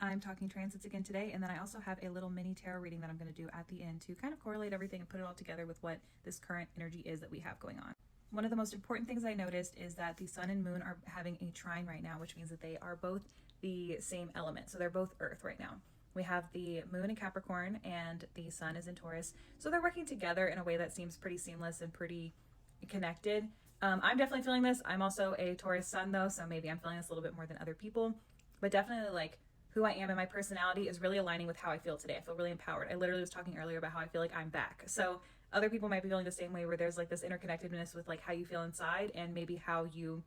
I'm talking transits again today, and then I also have a little mini tarot reading that I'm going to do at the end to kind of correlate everything and put it all together with what this current energy is that we have going on. One of the most important things I noticed is that the sun and moon are having a trine right now, which means that they are both the same element. So they're both earth right now. We have the moon in Capricorn and the sun is in Taurus. So they're working together in a way that seems pretty seamless and pretty connected. I'm definitely feeling this. I'm also a Taurus sun though, so maybe I'm feeling this a little bit more than other people, but definitely like who I am and my personality is really aligning with how I feel today. I feel really empowered. I literally was talking earlier about how I feel like I'm back. So other people might be feeling the same way, where there's like this interconnectedness with like how you feel inside and maybe how you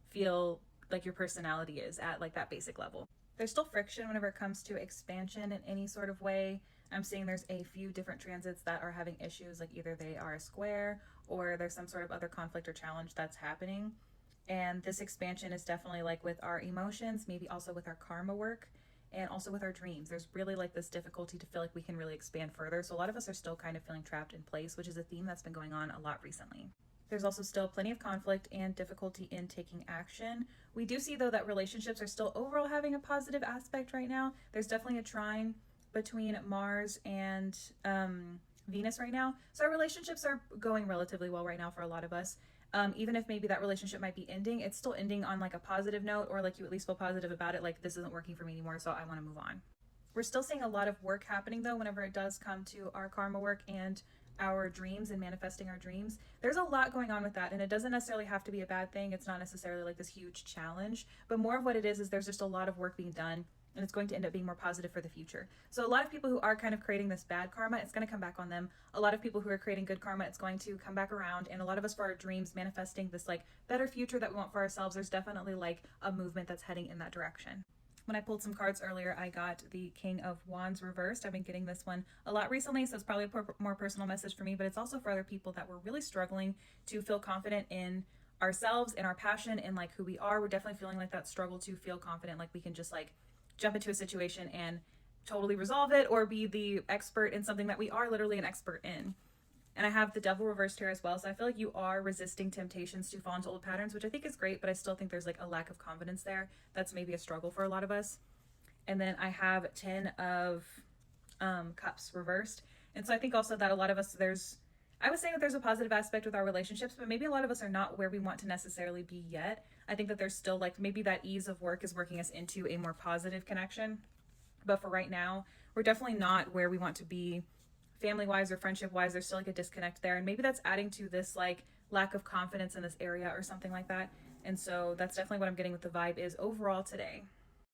feel like your personality is at like that basic level. There's still friction whenever it comes to expansion in any sort of way. I'm seeing there's a few different transits that are having issues, like either they are a square or there's some sort of other conflict or challenge that's happening. And this expansion is definitely like with our emotions, maybe also with our karma work, and also with our dreams. There's really like this difficulty to feel like we can really expand further. So a lot of us are still kind of feeling trapped in place, which is a theme that's been going on a lot recently. There's also still plenty of conflict and difficulty in taking action. We do see though that relationships are still overall having a positive aspect right now. There's definitely a trine between Mars and Venus right now. So our relationships are going relatively well right now for a lot of us. Even if maybe that relationship might be ending, it's still ending on like a positive note, or like you at least feel positive about it, like this isn't working for me anymore, so I want to move on. We're still seeing a lot of work happening though whenever it does come to our karma work and our dreams and manifesting our dreams. There's a lot going on with that, and it doesn't necessarily have to be a bad thing. It's not necessarily like this huge challenge, but more of what it is there's just a lot of work being done, and it's going to end up being more positive for the future. So a lot of people who are kind of creating this bad karma, it's going to come back on them. A lot of people who are creating good karma, it's going to come back around. And a lot of us, for our dreams, manifesting this like better future that we want for ourselves, there's definitely like a movement that's heading in that direction. When I pulled some cards earlier, I got the King of Wands reversed. I've been getting this one a lot recently, so it's probably a more personal message for me, but it's also for other people that we're really struggling to feel confident in ourselves and our passion and like who we are. We're definitely feeling like that struggle to feel confident, like we can just like jump into a situation and totally resolve it, or be the expert in something that we are literally an expert in. And I have the Devil reversed here as well. So I feel like you are resisting temptations to fall into old patterns, which I think is great, but I still think there's like a lack of confidence there. That's maybe a struggle for a lot of us. And then I have 10 of Cups reversed. And so I think also that a lot of us, I was saying that there's a positive aspect with our relationships, but maybe a lot of us are not where we want to necessarily be yet. I think that there's still like maybe that ease of work is working us into a more positive connection. But for right now, we're definitely not where we want to be family wise or friendship wise. There's still like a disconnect there. And maybe that's adding to this like lack of confidence in this area or something like that. And so that's definitely what I'm getting with the vibe is overall today.